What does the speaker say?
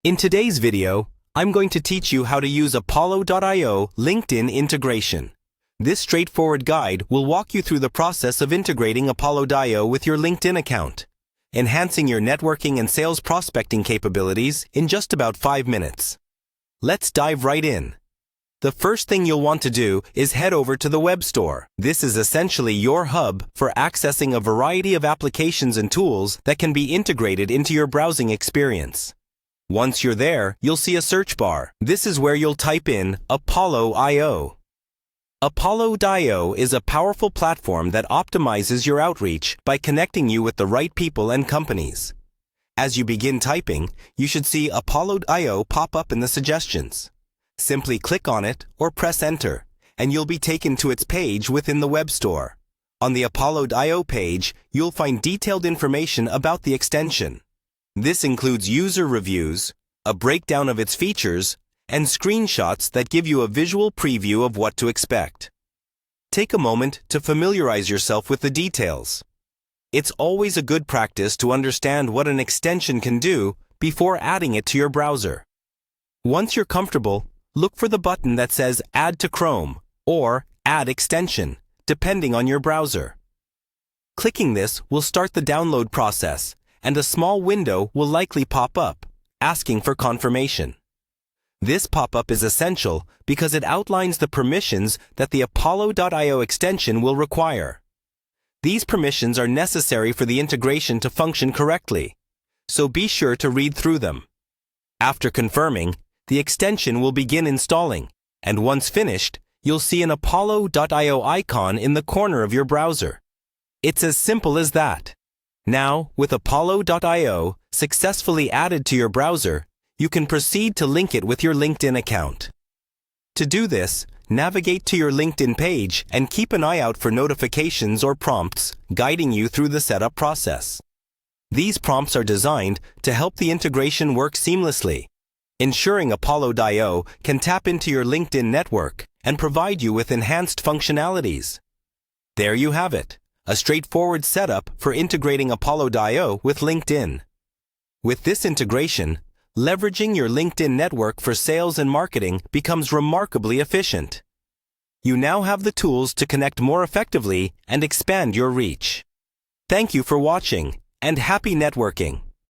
In today's video, I'm going to teach you how to use Apollo.io LinkedIn integration. This straightforward guide will walk you through the process of integrating Apollo.io with your LinkedIn account, enhancing your networking and sales prospecting capabilities in just about 5 minutes. Let's dive right in. The first thing you'll want to do is head over to the web store. This is essentially your hub for accessing a variety of applications and tools that can be integrated into your browsing experience. Once you're there, you'll see a search bar. This is where you'll type in Apollo.io. Apollo.io is a powerful platform that optimizes your outreach by connecting you with the right people and companies. As you begin typing, you should see Apollo.io pop up in the suggestions. Simply click on it or press enter, and you'll be taken to its page within the web store. On the Apollo.io page, you'll find detailed information about the extension. This includes user reviews, a breakdown of its features, and screenshots that give you a visual preview of what to expect. Take a moment to familiarize yourself with the details. It's always a good practice to understand what an extension can do before adding it to your browser. Once you're comfortable, look for the button that says Add to Chrome or Add Extension, depending on your browser. Clicking this will start the download process, and a small window will likely pop up, asking for confirmation. This pop-up is essential because it outlines the permissions that the Apollo.io extension will require. These permissions are necessary for the integration to function correctly, so be sure to read through them. After confirming, the extension will begin installing, and once finished, you'll see an Apollo.io icon in the corner of your browser. It's as simple as that. Now, with Apollo.io successfully added to your browser, you can proceed to link it with your LinkedIn account. To do this, navigate to your LinkedIn page and keep an eye out for notifications or prompts guiding you through the setup process. These prompts are designed to help the integration work seamlessly, ensuring Apollo.io can tap into your LinkedIn network and provide you with enhanced functionalities. There you have it, a straightforward setup for integrating Apollo.io with LinkedIn. With this integration, leveraging your LinkedIn network for sales and marketing becomes remarkably efficient. You now have the tools to connect more effectively and expand your reach. Thank you for watching, and happy networking!